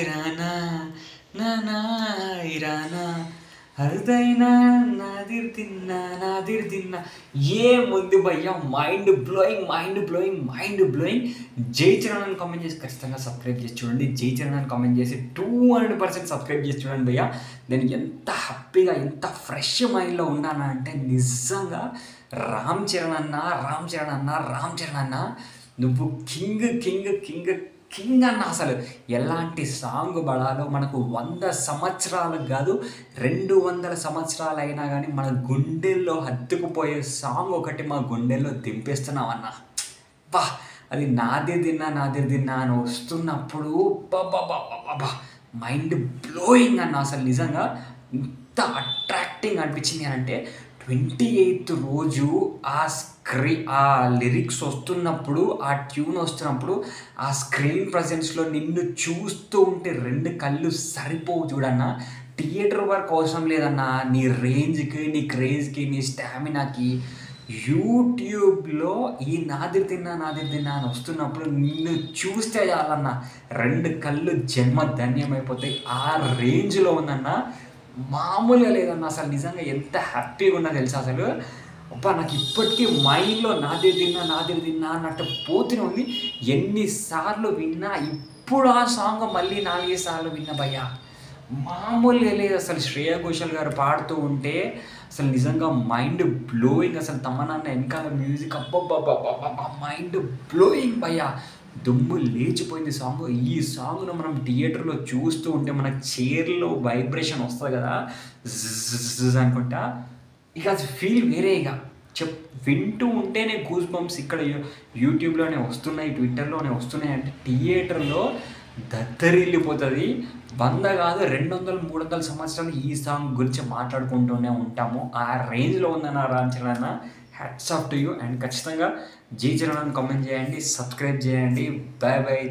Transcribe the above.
ఇరానా నానా ఇరానా అరుదైనా నాదిర్ తిన్నా నాదిర్ తిన్నా ఏముంది భయ్యా, మైండ్ బ్లోయింగ్. జై చరణ్ అని కామెంట్ చేసి ఖచ్చితంగా సబ్స్క్రైబ్ చేసి చూడండి. జై చరణ్ అని కామెంట్ చేసి 200% సబ్స్క్రైబ్ చేసి చూడండి భయ్యా. నేను ఎంత హ్యాపీగా ఎంత ఫ్రెష్ మైండ్లో ఉన్నానా అంటే నిజంగా రామ్ చరణ్ అన్న నువ్వు కింగ్ అన్న. అసలు ఎలాంటి సాంగ్ పడాలో మనకు 100 సంవత్సరాలకు కాదు 200 సంవత్సరాలు అయినా కానీ మన గుండెల్లో హత్తుకుపోయే సాంగ్ ఒకటి మా గుండెల్లో దింపేస్తున్నామన్నా. వా, అది నాదిర్ దిన్నా అని వస్తున్నప్పుడు బాబా మైండ్ బ్లోయింగ్ అన్న. అసలు నిజంగా ఇంత అట్రాక్టింగ్ అనిపించింది అంటే 28th రోజు ఆ లిరిక్స్ వస్తున్నప్పుడు, ఆ ట్యూన్ వస్తున్నప్పుడు, ఆ స్క్రీన్ ప్రజెన్స్లో నిన్ను చూస్తూ ఉంటే 2 కళ్ళు సరిపోవు చూడన్నా. థియేటర్ వరకు అవసరం లేదన్నా. నీ రేంజ్కి, నీ క్రేజ్కి, నీ స్టామినాకి యూట్యూబ్లో ఈ నాదిర్ తిన్నా అని వస్తున్నప్పుడు నిన్ను చూస్తే చాలన్నా 2 కళ్ళు జన్మ ధన్యమైపోతాయి. ఆ రేంజ్లో ఉందన్న, మామూలుగా లేదన్న. అసలు నిజంగా ఎంత హ్యాపీగా ఉన్నా తెలుసా అసలు. అబ్బా, నాకు ఇప్పటికీ మైండ్లో నాదిర్ తిన్నా అన్నట్టు పోతూనే ఉంది. ఎన్నిసార్లు విన్నా, ఇప్పుడు ఆ సాంగ్ మళ్ళీ 4 సార్లు విన్నా భయ్యా. మామూలుగా లేదు అసలు. శ్రేయా ఘోషల్ గారు పాడుతూ ఉంటే అసలు నిజంగా మైండ్ బ్లోయింగ్. అసలు తమన్నా వెనకాల మ్యూజిక్ అబ్బబ్బబ్బబ్బబ్బా మైండ్ బ్లోయింగ్ భయ్యా. దుమ్ము లేచిపోయింది సాంగ్. ఈ సాంగ్ను మనం థియేటర్లో చూస్తూ ఉంటే మన చైర్లో వైబ్రేషన్ వస్తుంది కదా అనుకుంటా. ఇక అది ఫీల్ వేరే. ఇక వింటూ ఉంటేనే గూస్ బంప్స్. ఇక్కడ యూట్యూబ్లోనే వస్తున్నాయి, ట్విట్టర్లోనే వస్తున్నాయి అంటే థియేటర్లో దద్దరిల్లిపోతుంది. 100 కాదు 200, 300 సంవత్సరాలు ఈ సాంగ్ గురించి మాట్లాడుకుంటూనే ఉంటాము. ఆ రేంజ్లో ఉందన్న రామ్ చరణ్ అన్న. Hats off to you. And ఖచ్చితంగా జై చరణ్ అని కామెంట్ చేయండి, సబ్స్క్రైబ్ చేయండి. బాయ్.